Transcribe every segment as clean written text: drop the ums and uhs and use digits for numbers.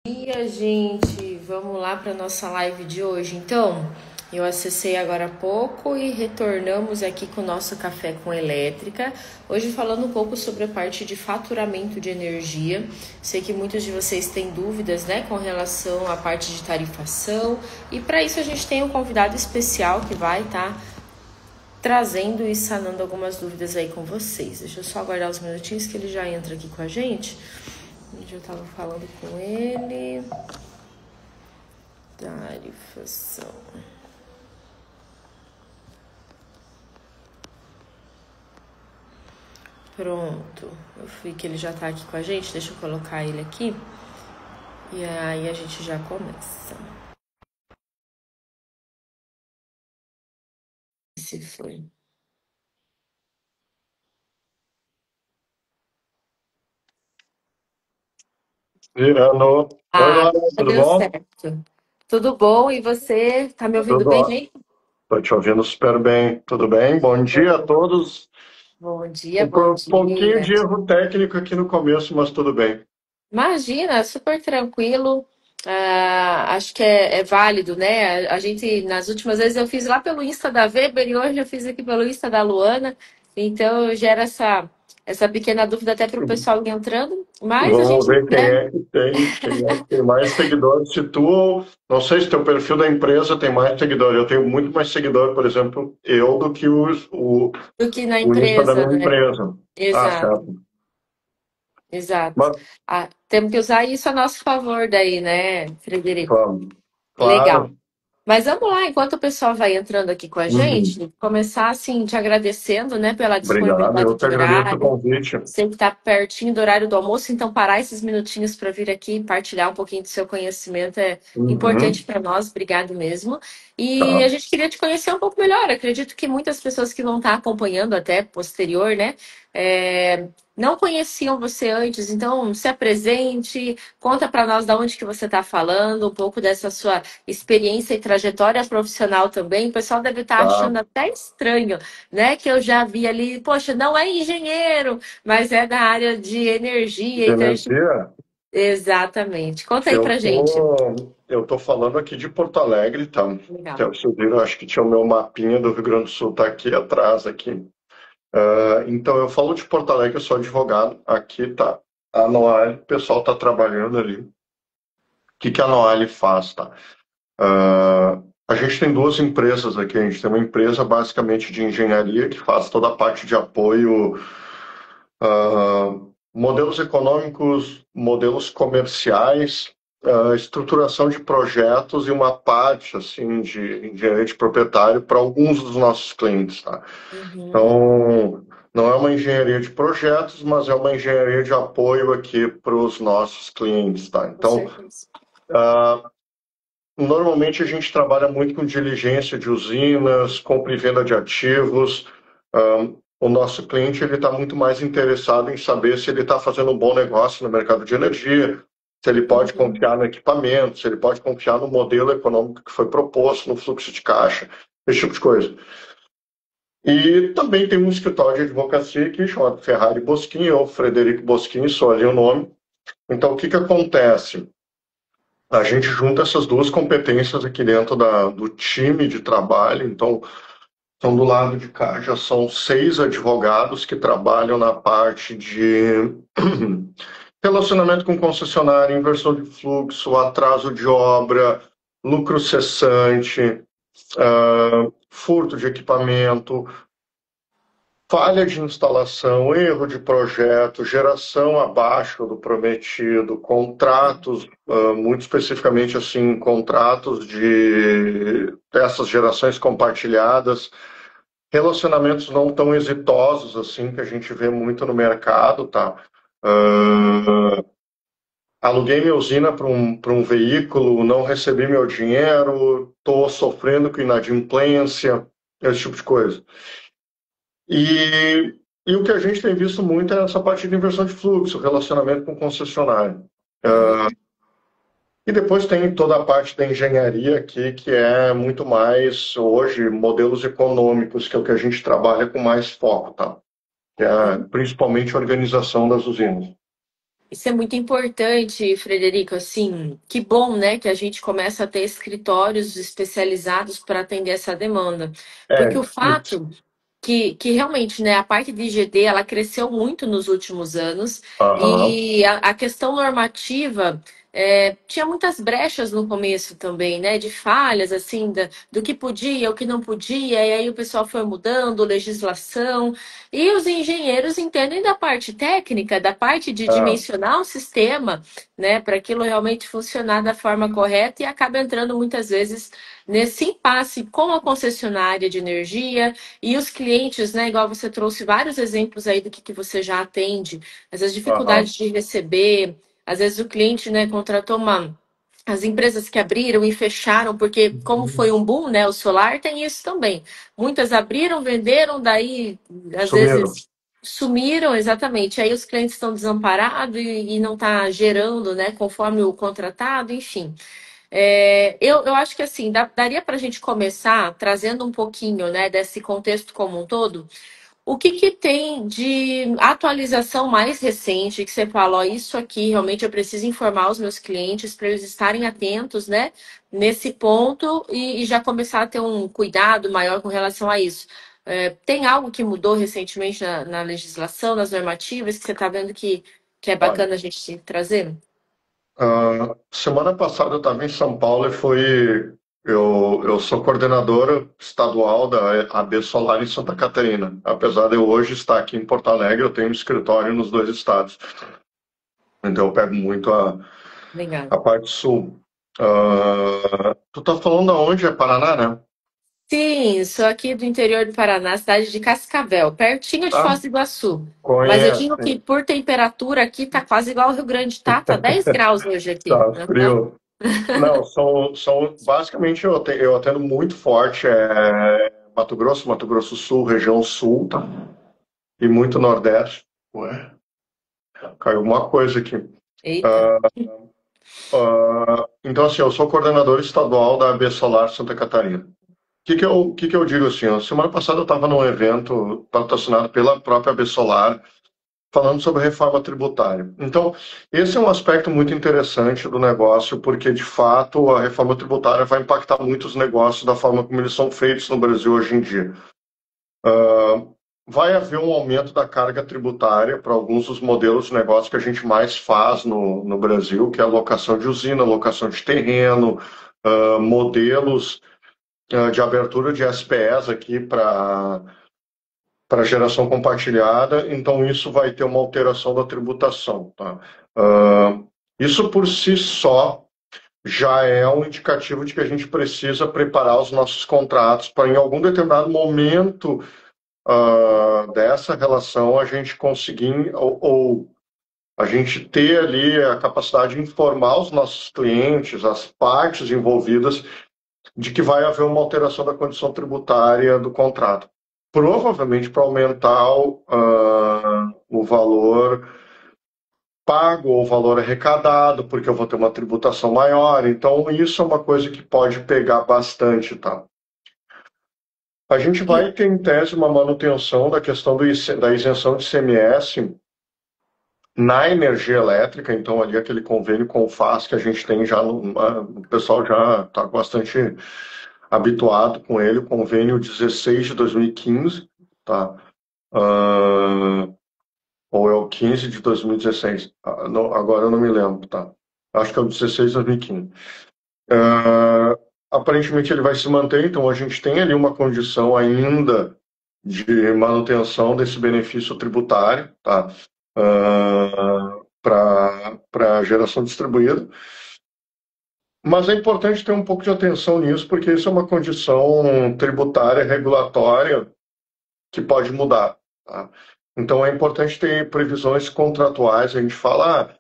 Dia, gente, vamos lá para nossa live de hoje. Então, eu acessei agora há pouco e retornamos aqui com o nosso café com elétrica. Hoje falando um pouco sobre a parte de faturamento de energia. Sei que muitos de vocês têm dúvidas, né, com relação à parte de tarifação. E para isso a gente tem um convidado especial que vai estar trazendo e sanando algumas dúvidas aí com vocês. Deixa eu só aguardar uns minutinhos que ele já entra aqui com a gente. Eu tava falando com ele. Tarifação. Pronto. Eu vi que ele já tá aqui com a gente. Deixa eu colocar ele aqui. E aí a gente já começa. Se foi. Virando. Oi, Ah, Laura, tudo deu bom? certo. Tudo bom? E você? Tá me ouvindo Tudo bem, ótimo. hein? Estou te ouvindo super bem. Tudo bem? Bom dia a todos. Bom dia, Um bom pouquinho dia. de erro técnico aqui no começo, mas tudo bem. Imagina, super tranquilo. Acho que é válido, né? A gente, nas últimas vezes, eu fiz lá pelo Insta da Weber e hoje eu fiz aqui pelo Insta da Luana. Então, gera essa pequena dúvida até para o pessoal ir entrando. Mas a Vamos gente, ver quem né? é que tem, quem é que tem mais seguidores. Se tu, não sei se teu perfil da empresa tem mais seguidores. Eu tenho muito mais seguidor, por exemplo, eu do que Do que na o Insta da empresa, minha né? empresa. Ah, Exato, certo. exato. Mas Temos que usar isso a nosso favor daí, né, Frederico? vamos, Legal. claro. Mas vamos lá, enquanto o pessoal vai entrando aqui com a Uhum. gente, começar assim te agradecendo, né, pela Obrigado, disponibilidade eu que de agradeço o horário. convite. Sei que está pertinho do horário do almoço, então parar esses minutinhos para vir aqui e partilhar um pouquinho do seu conhecimento é importante Uhum. para nós. Obrigado mesmo. E a Tá. gente queria te conhecer um pouco melhor. Acredito que muitas pessoas que vão estar acompanhando até posterior, né, não conheciam você antes. Então, se apresente, conta para nós de onde que você está falando, um pouco dessa sua experiência e trajetória profissional também. O pessoal deve estar Tá. achando até estranho, né? Que eu já vi ali, poxa, não é engenheiro, mas é da área de energia. De Então, a gente... energia, Exatamente. Conta aí eu pra gente. tô, eu tô falando aqui de Porto Alegre, tá? Legal. Então, vocês viram, acho que tinha o meu mapinha do Rio Grande do Sul, tá aqui atrás, aqui. Então, eu falo de Porto Alegre, eu sou advogado. Aqui tá a Noale, o pessoal tá trabalhando ali. O que que a Noale faz, tá? A gente tem duas empresas aqui. A gente tem uma empresa basicamente de engenharia que faz toda a parte de apoio, ah, modelos econômicos, modelos comerciais, estruturação de projetos e uma parte assim de engenharia de proprietário para alguns dos nossos clientes, tá? Uhum. Então, não é uma engenharia de projetos, mas é uma engenharia de apoio aqui para os nossos clientes, tá? Com Então, certeza. normalmente a gente trabalha muito com diligência de usinas, compra e venda de ativos. O nosso cliente ele está muito mais interessado em saber se ele está fazendo um bom negócio no mercado de energia, se ele pode Uhum. confiar no equipamento, se ele pode confiar no modelo econômico que foi proposto, no fluxo de caixa, esse tipo de coisa. E também tem um escritório de advocacia aqui chamado Ferrari Bosquin, ou Frederico Bosquin, só ali o nome. Então, o que que acontece? A gente junta essas duas competências aqui dentro do time de trabalho. Então, são do lado de cá, já são 6 advogados que trabalham na parte de relacionamento com concessionária, inversão de fluxo, atraso de obra, lucro cessante, furto de equipamento, falha de instalação, erro de projeto, geração abaixo do prometido, contratos, muito especificamente assim, contratos de dessas gerações compartilhadas, relacionamentos não tão exitosos assim que a gente vê muito no mercado, tá? Aluguei minha usina para um veículo, não recebi meu dinheiro, estou sofrendo com inadimplência, esse tipo de coisa. E o que a gente tem visto muito é essa parte de inversão de fluxo, relacionamento com concessionário. Uhum. E depois tem toda a parte da engenharia aqui, que é muito mais, hoje, modelos econômicos, que é o que a gente trabalha com mais foco, tá? Que é principalmente a organização das usinas. Isso é muito importante, Frederico. Assim, que bom, né, que a gente começa a ter escritórios especializados para atender essa demanda. Porque É, o fato que realmente, né, a parte de IGD, ela cresceu muito nos últimos anos aham, e a questão normativa tinha muitas brechas no começo também, né, de falhas, assim, do que podia, o que não podia, e aí o pessoal foi mudando, legislação, e os engenheiros entendem da parte técnica, da parte de é, dimensionar o sistema, né, para aquilo realmente funcionar da forma correta e acaba entrando muitas vezes nesse impasse com a concessionária de energia e os clientes, né, igual você trouxe vários exemplos aí do que você já atende, as aham, dificuldades de receber, às vezes o cliente, né, contratou as empresas que abriram e fecharam, porque como foi um boom, né, o solar tem isso também. Muitas abriram, venderam, daí às sumiram. vezes sumiram, exatamente. Aí os clientes estão desamparados e não está gerando, né, conforme o contratado, enfim. Eu acho que assim, daria para a gente começar trazendo um pouquinho, né, desse contexto como um todo. O que tem de atualização mais recente que você fala, ó, isso aqui realmente eu preciso informar os meus clientes para eles estarem atentos, né, nesse ponto e já começar a ter um cuidado maior com relação a isso. Tem algo que mudou recentemente na legislação, nas normativas, que você está vendo que é Olha, bacana a gente trazer? semana passada eu estava em São Paulo e eu sou coordenador estadual da AB Solar em Santa Catarina. Apesar de eu hoje estar aqui em Porto Alegre, eu tenho um escritório nos dois estados. Então eu pego muito Legal. a parte sul. Tu tá falando aonde? É Paraná, né? Sim, sou aqui do interior do Paraná, cidade de Cascavel, pertinho de Ah, Foz do Iguaçu. Mas eu conheço. digo que por temperatura aqui tá quase igual ao Rio Grande, tá? Tá 10 graus hoje aqui. Tá Aham. frio. Não, são basicamente eu atendo muito forte Mato Grosso do Sul, região sul, tá? E muito Nordeste. Ué, caiu alguma coisa aqui. Eita. Então, assim, eu sou coordenador estadual da AB Solar Santa Catarina. O que que eu digo assim? Ó, semana passada eu estava num evento patrocinado pela própria AB Solar, falando sobre reforma tributária. Então, esse é um aspecto muito interessante do negócio, porque, de fato, a reforma tributária vai impactar muito os negócios da forma como eles são feitos no Brasil hoje em dia. Vai haver um aumento da carga tributária para alguns dos modelos de negócio que a gente mais faz no Brasil, que é a locação de usina, locação de terreno, modelos de abertura de SPS aqui para geração compartilhada, então isso vai ter uma alteração da tributação. Tá? Isso por si só já é um indicativo de que a gente precisa preparar os nossos contratos para, em algum determinado momento dessa relação, a gente conseguir ou a gente ter ali a capacidade de informar os nossos clientes, as partes envolvidas, de que vai haver uma alteração da condição tributária do contrato. Provavelmente para aumentar o valor pago ou o valor arrecadado, porque eu vou ter uma tributação maior. Então, isso é uma coisa que pode pegar bastante, tá? A gente E, vai ter, em tese, uma manutenção da questão da isenção de ICMS na energia elétrica, então ali aquele convênio com o FAS que a gente tem já, o pessoal já está bastante habituado com ele, o convênio 16 de 2015, tá? Ah, ou é o 15 de 2016, agora eu não me lembro, tá? Acho que é o 16 de 2015. Aparentemente ele vai se manter, então a gente tem ali uma condição ainda de manutenção desse benefício tributário, tá? Para geração distribuída. Mas é importante ter um pouco de atenção nisso, porque isso é uma condição tributária regulatória que pode mudar. Tá? Então é importante ter previsões contratuais. A gente fala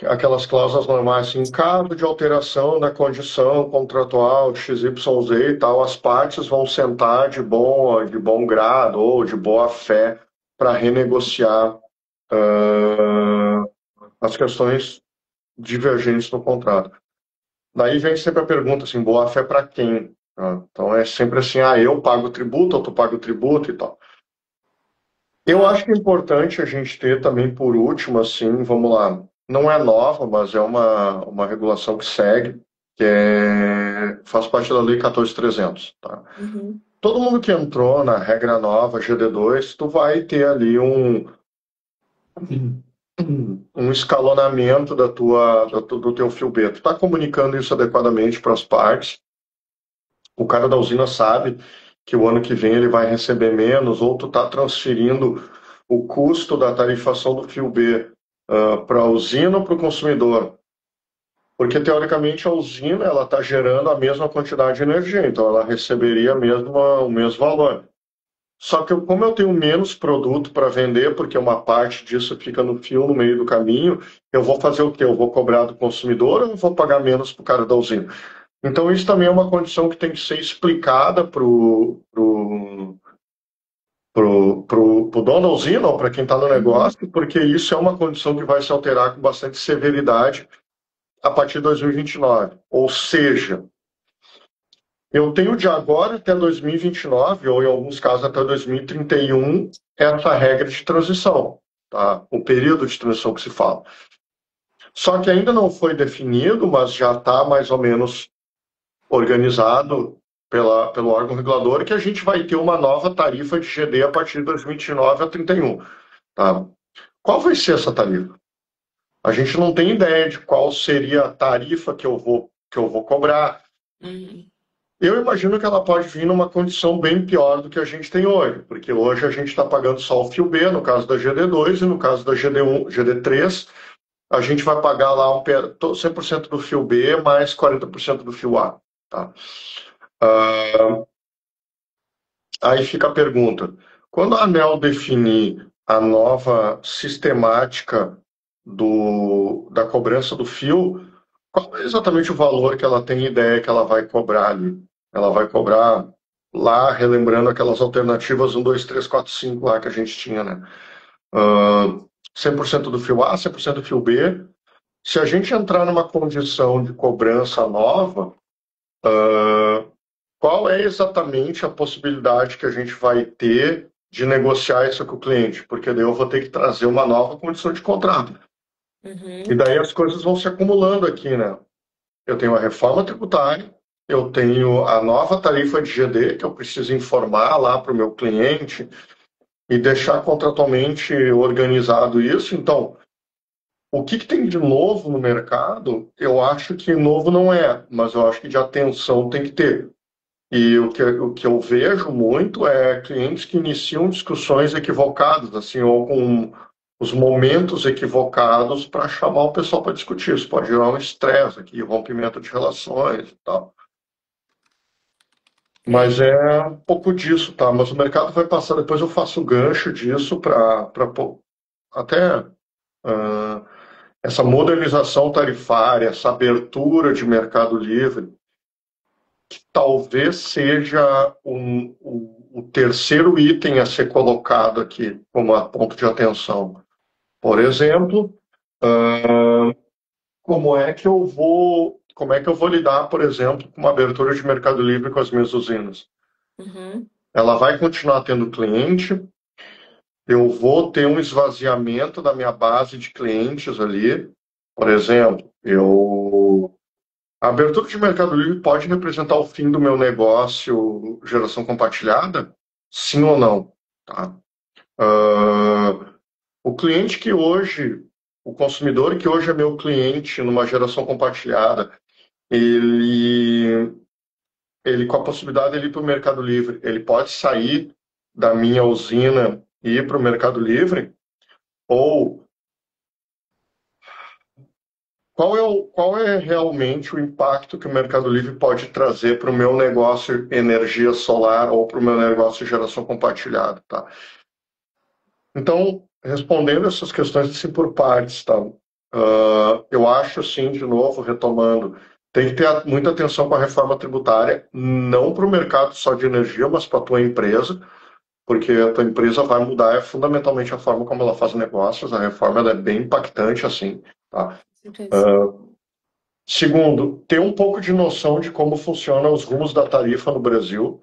aquelas cláusulas normais, assim, em caso de alteração da condição contratual XYZ e tal, as partes vão sentar de bom grado ou de boa fé para renegociar as questões divergentes no contrato. Daí vem sempre a pergunta assim, boa fé para quem? Tá? Então é sempre assim, eu pago tributo, ou tu paga o tributo e tal. Eu acho que é importante a gente ter também, por último, assim, vamos lá, não é nova, mas é uma regulação que segue, faz parte da Lei 14.300, tá? Uhum. Todo mundo que entrou na regra nova, GD2, tu vai ter ali um escalonamento do teu fio B. Tu está comunicando isso adequadamente para as partes. O cara da usina sabe que o ano que vem ele vai receber menos, ou tu está transferindo o custo da tarifação do fio B para a usina ou para o consumidor. Porque, teoricamente, a usina ela está gerando a mesma quantidade de energia, então ela receberia o mesmo valor. Só que como eu tenho menos produto para vender, porque uma parte disso fica no fio, no meio do caminho, eu vou fazer o quê? Eu vou cobrar do consumidor ou eu vou pagar menos para o cara da usina? Então, isso também é uma condição que tem que ser explicada para o dono da usina ou para quem está no Uhum. negócio, porque isso é uma condição que vai se alterar com bastante severidade a partir de 2029. Ou seja, eu tenho de agora até 2029, ou em alguns casos até 2031, essa regra de transição, tá? O período de transição que se fala. Só que ainda não foi definido, mas já está mais ou menos organizado pelo órgão regulador, que a gente vai ter uma nova tarifa de GD a partir de 2029 a 31. Tá? Qual vai ser essa tarifa? A gente não tem ideia de qual seria a tarifa que eu vou cobrar. Uhum. Eu imagino que ela pode vir numa condição bem pior do que a gente tem hoje, porque hoje a gente está pagando só o fio B, no caso da GD2, e no caso da GD1, GD3, a gente vai pagar lá 100% do fio B mais 40% do fio A. Tá? Aí fica a pergunta: quando a ANEEL definir a nova sistemática da cobrança do fio, qual é exatamente o valor que ela tem ideia que ela vai cobrar ali? Ela vai cobrar lá, relembrando aquelas alternativas 1, 2, 3, 4, 5 lá que a gente tinha, né? Uh, 100% do fio A, 100% do fio B. Se a gente entrar numa condição de cobrança nova, qual é exatamente a possibilidade que a gente vai ter de negociar isso com o cliente? Porque daí eu vou ter que trazer uma nova condição de contrato. E Uhum. daí as coisas vão se acumulando aqui, né? Eu tenho a reforma tributária, eu tenho a nova tarifa de GD, que eu preciso informar lá para o meu cliente e deixar contratualmente organizado isso. Então, o que tem de novo no mercado, eu acho que novo não é, mas eu acho que de atenção tem que ter. E o que eu vejo muito é clientes que iniciam discussões equivocadas, assim, ou com os momentos equivocados para chamar o pessoal para discutir. Isso pode gerar um estresse aqui, rompimento de relações e tal. É. Mas é um pouco disso, tá? Mas o mercado vai passar, depois eu faço o gancho disso para até ah, essa modernização tarifária, essa abertura de mercado livre talvez seja o terceiro item a ser colocado aqui como a ponto de atenção. Por exemplo, como é que eu vou lidar, por exemplo, com uma abertura de mercado livre com as minhas usinas? Uhum. Ela vai continuar tendo cliente, eu vou ter um esvaziamento da minha base de clientes ali. Por exemplo, a abertura de mercado livre pode representar o fim do meu negócio geração compartilhada? Sim ou não? Tá? Ah, o cliente que hoje, o consumidor que hoje é meu cliente numa geração compartilhada, ele, ele com a possibilidade de ir para o Mercado Livre, ele pode sair da minha usina e ir para o Mercado Livre? Ou qual é realmente o impacto que o Mercado Livre pode trazer para o meu negócio energia solar ou para o meu negócio de geração compartilhada, tá? Então, respondendo essas questões assim por partes, tá? Eu acho, assim, de novo, retomando, tem que ter muita atenção com a reforma tributária, não para o mercado só de energia, mas para a tua empresa, porque a tua empresa vai mudar fundamentalmente a forma como ela faz negócios. A reforma ela é bem impactante, assim, tá? Com certeza. Segundo, ter um pouco de noção de como funcionam os rumos da tarifa no Brasil,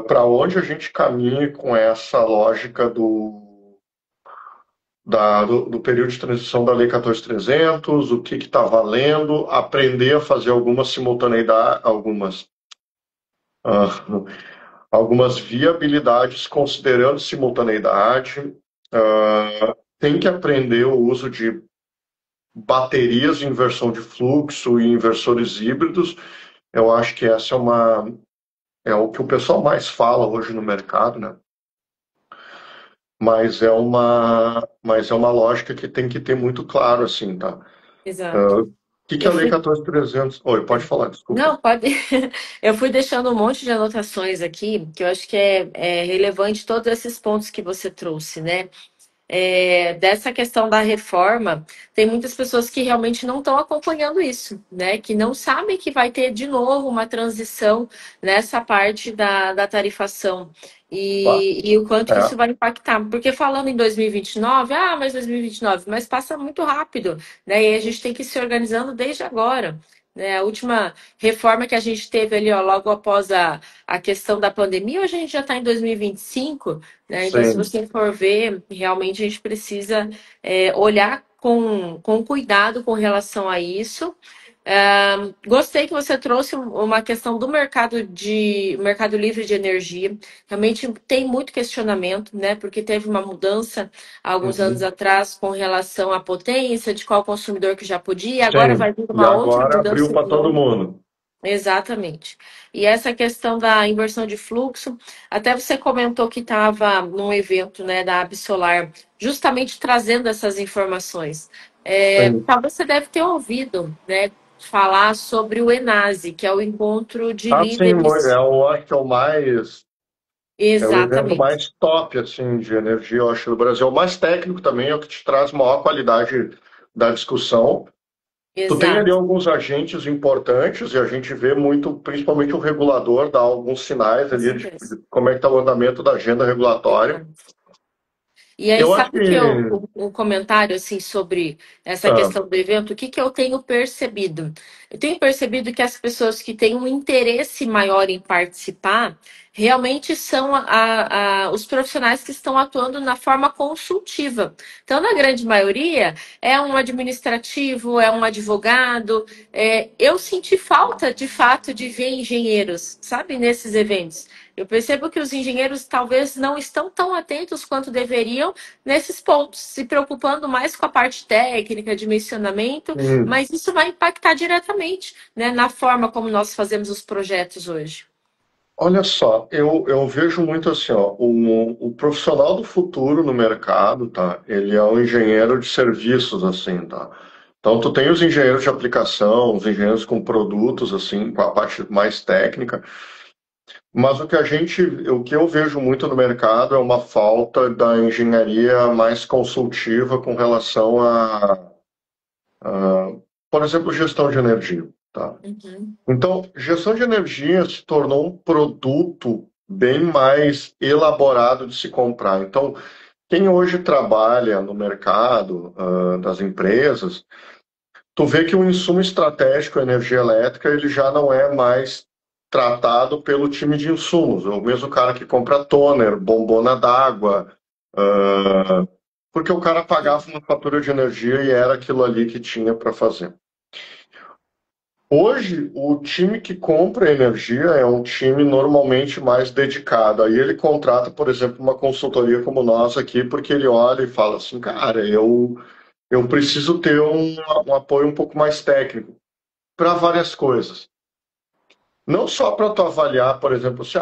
para onde a gente caminha com essa lógica do período de transição da Lei 14.300, o que está valendo, aprender a fazer algumas simultaneidades, ah, algumas viabilidades considerando simultaneidade. Tem que aprender o uso de baterias de inversão de fluxo e inversores híbridos. Eu acho que essa é o que o pessoal mais fala hoje no mercado, né? Mas é uma lógica que tem que ter muito claro, assim, tá? Exato. O que é Eu a Lei fui 14.300? Oi, pode falar, desculpa. Não, pode. Eu fui deixando um monte de anotações aqui, que eu acho que é relevante todos esses pontos que você trouxe, né? Dessa questão da reforma, tem muitas pessoas que realmente não estão acompanhando isso, né? Que não sabem que vai ter de novo uma transição nessa parte da tarifação. Tá? E o quanto que É, isso vai impactar. Porque falando em 2029, mas 2029, mas passa muito rápido, né? E a gente tem que ir se organizando desde agora. Né, a última reforma que a gente teve ali, ó, logo após a questão da pandemia, hoje a gente já está em 2025, né? Então, se sim. você for ver, realmente a gente precisa olhar com cuidado com relação a isso. Gostei que você trouxe uma questão do mercado livre de energia. Realmente tem muito questionamento, né? Porque teve uma mudança há alguns anos Uhum. atrás com relação à potência, de qual consumidor que já podia, e agora Sim. vai vir E uma outra agora abriu mudança para de todo novo. mundo. Exatamente. E essa questão da inversão de fluxo, até você comentou que estava num evento, né, da Absolar, justamente trazendo essas informações. Sim. Talvez você deve ter ouvido, né, falar sobre o Enase, que é o encontro de Ah, sim, líderes. eu acho que é o evento Exatamente, mais top, assim, de energia, eu acho, do Brasil. O mais técnico também, é o que te traz maior qualidade da discussão. Tu tem ali exato, alguns agentes importantes e a gente vê muito, principalmente o regulador, dá alguns sinais com ali certeza. de como é que está o andamento da agenda regulatória. Exato. E aí, Eu acho sabe que, o que um comentário assim sobre essa ah, questão do evento? O que eu tenho percebido? Eu tenho percebido que as pessoas que têm um interesse maior em participar realmente são os profissionais que estão atuando na forma consultiva. Então, na grande maioria, é um administrativo, é um advogado. Eu senti falta, de fato, de ver engenheiros, sabe, nesses eventos. Eu percebo que os engenheiros talvez não estão tão atentos quanto deveriam nesses pontos, se preocupando mais com a parte técnica, dimensionamento, hum, mas isso vai impactar diretamente, né, na forma como nós fazemos os projetos hoje. olha só, eu vejo muito assim, ó, o profissional do futuro no mercado, tá? Ele é um engenheiro de serviços, assim, tá? Então, tu tem os engenheiros de aplicação, os engenheiros com produtos, assim, com a parte mais técnica, mas o que eu vejo muito no mercado é uma falta da engenharia mais consultiva com relação por exemplo, gestão de energia, tá? Uhum, Então, gestão de energia se tornou um produto bem mais elaborado de se comprar. Então, quem hoje trabalha no mercado, das empresas, tu vê que o insumo estratégico, a energia elétrica, ele já não é mais tratado pelo time de insumos. O mesmo cara que compra toner, bombona d'água, porque o cara pagava uma fatura de energia e era aquilo ali que tinha para fazer. Hoje, o time que compra energia é um time normalmente mais dedicado. Aí ele contrata, por exemplo, uma consultoria como nós aqui, porque ele olha e fala assim, cara, eu preciso ter um apoio um pouco mais técnico para várias coisas. Não só para tu avaliar, por exemplo, se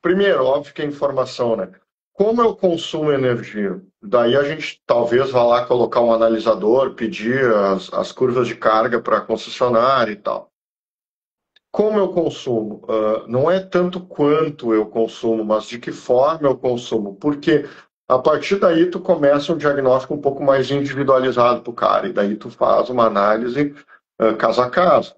primeiro, óbvio que é informação, né? Como eu consumo energia? Daí a gente talvez vá lá colocar um analisador, pedir as curvas de carga para a concessionária e tal. Como eu consumo? Não é tanto quanto eu consumo, mas de que forma eu consumo. Porque a partir daí tu começa um diagnóstico um pouco mais individualizado para o cara, e daí tu faz uma análise caso a caso.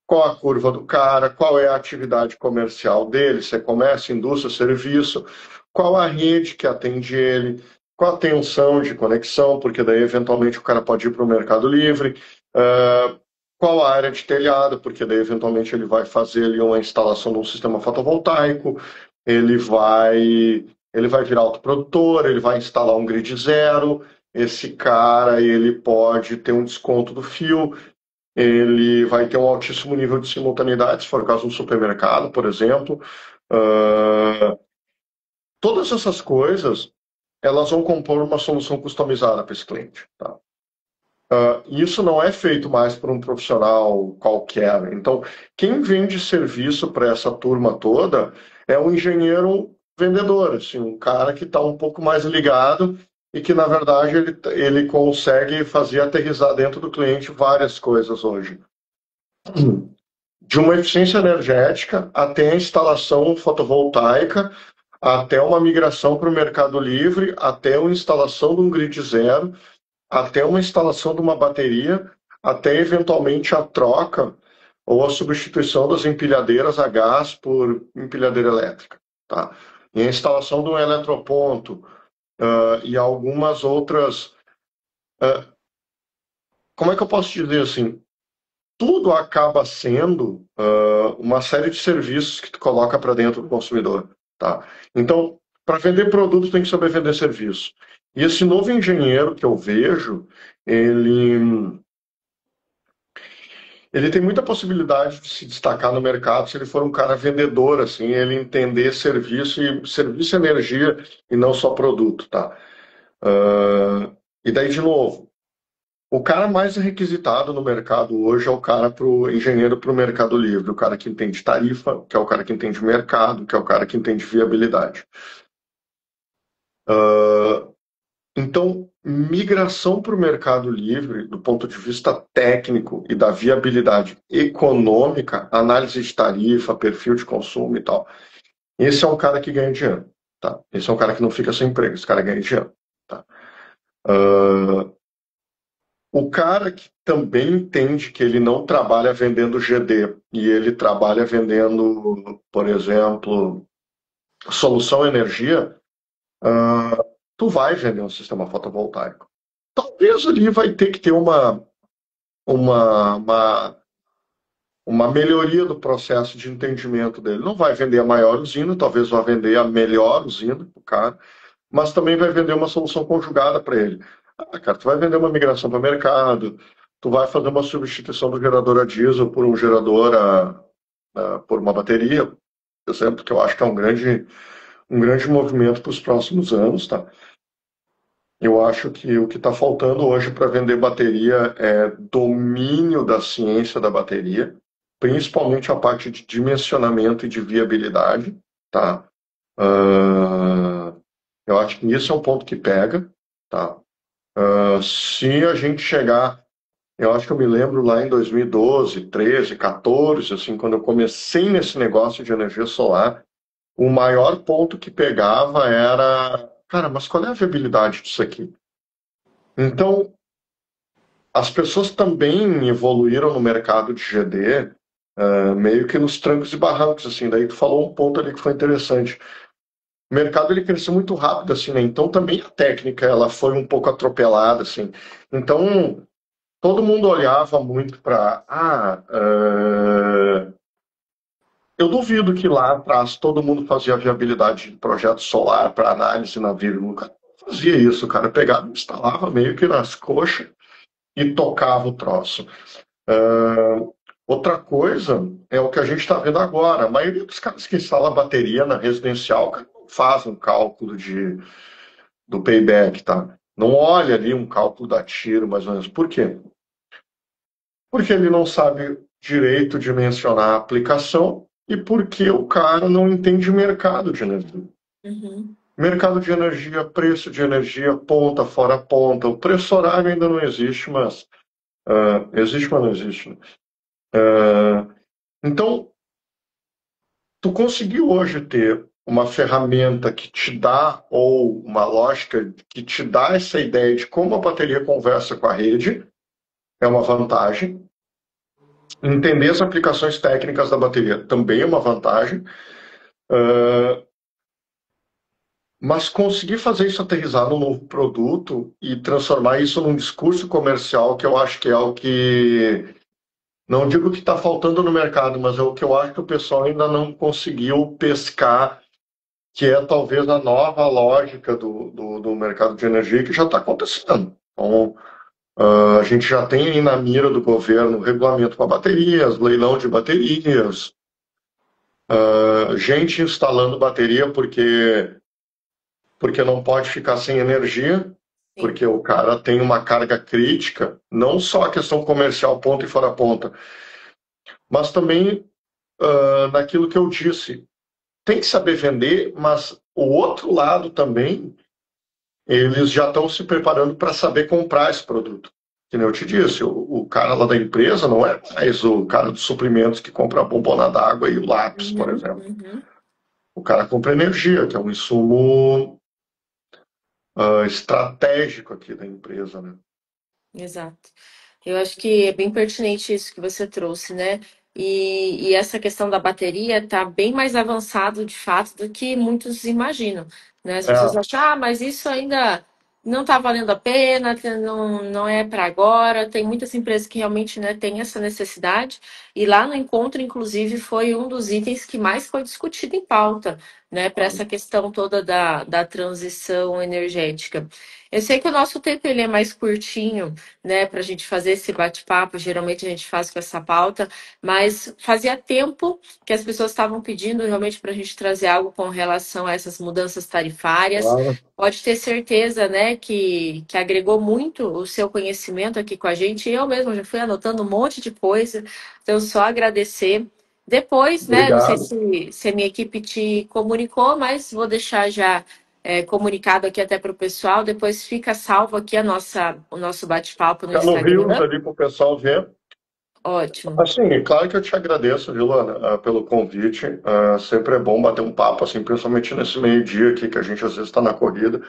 Qual a curva do cara, qual é a atividade comercial dele, se é comércio, indústria, serviço, qual a rede que atende ele, qual a tensão de conexão, porque daí eventualmente o cara pode ir para o Mercado Livre, uh, qual a área de telhado, porque daí eventualmente ele vai fazer ali uma instalação de um sistema fotovoltaico, ele vai ele vai virar autoprodutor, ele vai instalar um grid zero, esse cara ele pode ter um desconto do fio, ele vai ter um altíssimo nível de simultaneidade, se for o caso de um supermercado, por exemplo. Uh, Todas essas coisas, elas vão compor uma solução customizada para esse cliente. Tá? Isso não é feito mais por um profissional qualquer. Então, quem vende serviço para essa turma toda é um engenheiro vendedor, assim, um cara que está um pouco mais ligado e que, na verdade, ele consegue fazer aterrissar dentro do cliente várias coisas hoje. De uma eficiência energética até a instalação fotovoltaica, até uma migração para o Mercado Livre, até a instalação de um grid zero, até uma instalação de uma bateria, até eventualmente a troca ou a substituição das empilhadeiras a gás por empilhadeira elétrica. Tá? E a instalação de um eletroponto e algumas outras. Como é que eu posso dizer assim? Tudo acaba sendo uma série de serviços que tu coloca para dentro do consumidor. Tá? Então, para vender produto tem que saber vender serviço. E esse novo engenheiro que eu vejo, ele tem muita possibilidade de se destacar no mercado se ele for um cara vendedor, assim, ele entender serviço e energia e não só produto, tá? E daí, de novo, o cara mais requisitado no mercado hoje é o cara pro engenheiro para o Mercado Livre, o cara que entende tarifa, que é o cara que entende mercado, que é o cara que entende viabilidade. Então, migração para o Mercado Livre, do ponto de vista técnico e da viabilidade econômica, análise de tarifa, perfil de consumo e tal, esse é um cara que ganha dinheiro. Tá? Esse é um cara que não fica sem emprego, esse cara ganha dinheiro. Tá? O cara que também entende que ele não trabalha vendendo GD e ele trabalha vendendo, por exemplo, solução energia, tu vai vender um sistema fotovoltaico. Talvez ali vai ter que ter uma, uma, uma melhoria do processo de entendimento dele. Não vai vender a maior usina, talvez vá vender a melhor usina para o cara, mas também vai vender uma solução conjugada para ele. Cara, tu vai vender uma migração para o mercado, tu vai fazer uma substituição do gerador a diesel por um gerador por uma bateria, por exemplo, que eu acho que é um grande movimento para os próximos anos, tá? Eu acho que o que está faltando hoje para vender bateria é domínio da ciência da bateria, principalmente a parte de dimensionamento e de viabilidade, tá? Eu acho que isso é um ponto que pega, tá? Se a gente chegar, eu acho que eu me lembro lá em 2012, 13, 14, assim, quando eu comecei nesse negócio de energia solar, o maior ponto que pegava era, cara, mas qual é a viabilidade disso aqui? Então, as pessoas também evoluíram no mercado de GD, meio que nos trancos e barrancos, assim. Daí tu falou um ponto ali que foi interessante. O mercado ele cresceu muito rápido, assim, né? Então também a técnica ela foi um pouco atropelada, assim. Então todo mundo olhava muito para, eu duvido que lá atrás todo mundo fazia viabilidade de projeto solar para análise na vírgula. O cara não fazia isso, o cara pegava, instalava meio que nas coxas e tocava o troço. Outra coisa é o que a gente está vendo agora. A maioria dos caras que instalam bateria na residencial, cara, não faz um cálculo do payback, tá? Não olha ali um cálculo da tiro, mais ou menos. Por quê? Porque ele não sabe direito dimensionar a aplicação e porque o cara não entende mercado de energia. Uhum. Mercado de energia, preço de energia, ponta, fora ponta. O preço horário ainda não existe, mas existe, mas não existe. Né? Então, tu conseguiu hoje ter uma ferramenta que te dá, ou uma lógica que te dá essa ideia de como a bateria conversa com a rede, é uma vantagem. Entender as aplicações técnicas da bateria também é uma vantagem. Mas conseguir fazer isso aterrissar num novo produto e transformar isso num discurso comercial, que eu acho que é o que não digo que está faltando no mercado, mas é o que eu acho que o pessoal ainda não conseguiu pescar que é talvez a nova lógica do mercado de energia que já está acontecendo. Então, a gente já tem aí na mira do governo regulamento para baterias, leilão de baterias, gente instalando bateria porque não pode ficar sem energia, Sim. porque o cara tem uma carga crítica, não só a questão comercial ponta e fora ponta, mas também naquilo que eu disse, tem que saber vender, mas o outro lado também, eles já estão se preparando para saber comprar esse produto. Que nem eu te disse, o cara lá da empresa não é mais o cara dos suprimentos que compra a bombona d'água e o lápis, por Uhum, exemplo. uhum. O cara compra energia, que é um insumo estratégico aqui da empresa, né? Exato. Eu acho que é bem pertinente isso que você trouxe, né? E essa questão da bateria está bem mais avançado de fato do que muitos imaginam, né? As pessoas É, acham, ah, mas isso ainda não está valendo a pena, não é para agora. Tem muitas empresas que realmente, né, têm essa necessidade. E lá no encontro, inclusive, foi um dos itens que mais foi discutido em pauta, né, para essa questão toda da transição energética. Eu sei que o nosso tempo ele é mais curtinho, né, para a gente fazer esse bate-papo. Geralmente a gente faz com essa pauta, mas fazia tempo que as pessoas estavam pedindo realmente para a gente trazer algo com relação a essas mudanças tarifárias. claro. Pode ter certeza, né, que agregou muito o seu conhecimento aqui com a gente. Eu mesmo já fui anotando um monte de coisa, então só agradecer. Depois, né, não sei Obrigado. se a minha equipe te comunicou, mas vou deixar já comunicado aqui até para o pessoal. Depois fica salvo aqui o nosso bate-papo no Fica no Rios Instagram. ali para o pessoal ver. Ótimo. Assim, é claro que eu te agradeço, viu, Luana, pelo convite. Sempre é bom bater um papo, assim, principalmente nesse meio-dia aqui, que a gente às vezes está na corrida.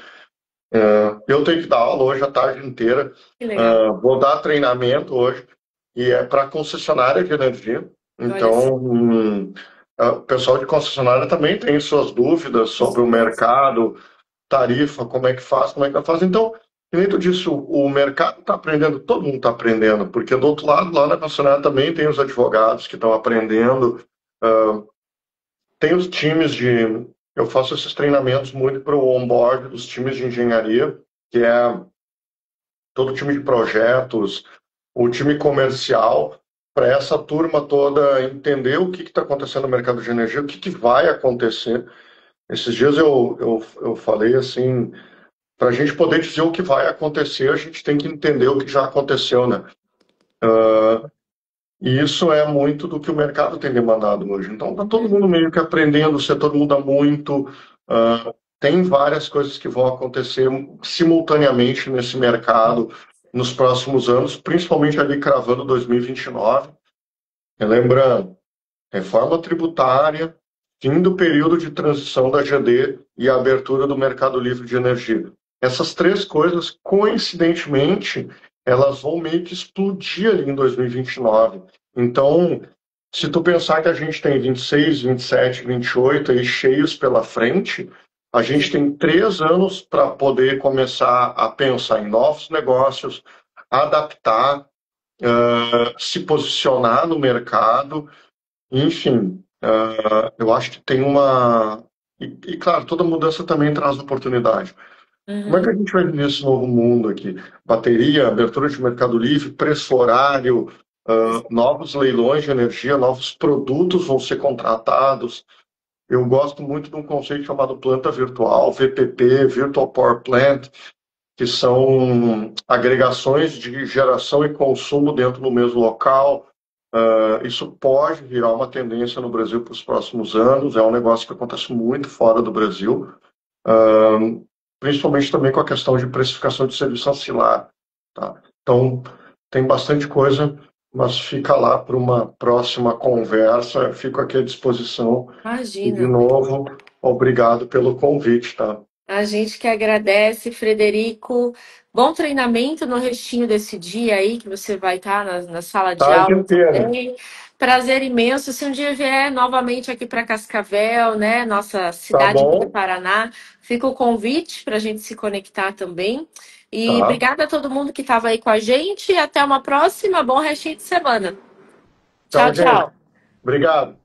Eu tenho que dar aula hoje a tarde inteira. Que legal. Vou dar treinamento hoje, e é para concessionária de energia. Olha só. Então, o pessoal de concessionária também tem suas dúvidas sobre o mercado, tarifa, como é que faz, como é que não faz. Então, que nem tu disse, o mercado está aprendendo, todo mundo está aprendendo, porque do outro lado, lá na concessionária também tem os advogados que estão aprendendo, tem os times de. Eu faço esses treinamentos muito para o onboard dos times de engenharia, que é todo o time de projetos, o time comercial, para essa turma toda entender o que está acontecendo no mercado de energia, o que vai acontecer. Esses dias eu falei assim, para a gente poder dizer o que vai acontecer, a gente tem que entender o que já aconteceu, né? E isso é muito do que o mercado tem demandado hoje. Então, está todo mundo meio que aprendendo, o setor muda muito, tem várias coisas que vão acontecer simultaneamente nesse mercado nos próximos anos, principalmente ali cravando 2029. Lembrando, reforma tributária, fim do período de transição da GD e a abertura do mercado livre de energia. Essas três coisas, coincidentemente, elas vão meio que explodir ali em 2029. Então, se tu pensar que a gente tem 26, 27, 28 aí cheios pela frente, a gente Sim. tem 3 anos para poder começar a pensar em novos negócios, adaptar, se posicionar no mercado, enfim, eu acho que tem uma. Claro, toda mudança também traz oportunidade. Como é que a Uhum. gente vai viver esse novo mundo aqui? Bateria, abertura de mercado livre, preço horário, novos leilões de energia, novos produtos vão ser contratados. Eu gosto muito de um conceito chamado planta virtual, VPP, Virtual Power Plant, que são agregações de geração e consumo dentro do mesmo local. Isso pode virar uma tendência no Brasil para os próximos anos. É um negócio que acontece muito fora do Brasil, principalmente também com a questão de precificação de serviço ancilar. Tá? Então, tem bastante coisa, mas fica lá para uma próxima conversa. Fico aqui à disposição. E, de Imagina. novo, obrigado pelo convite. Tá? A gente que agradece, Frederico. Bom treinamento no restinho desse dia aí, que você vai estar na sala de Tarde aula inteira. também. Prazer imenso. Se um dia vier novamente aqui para Cascavel, né, nossa Tá cidade aqui do bom? Paraná, fica o convite para a gente se conectar também. E Tá. obrigada a todo mundo que estava aí com a gente. E até uma próxima. Bom restinho de semana. Tchau, Tchau, gente. tchau. Obrigado.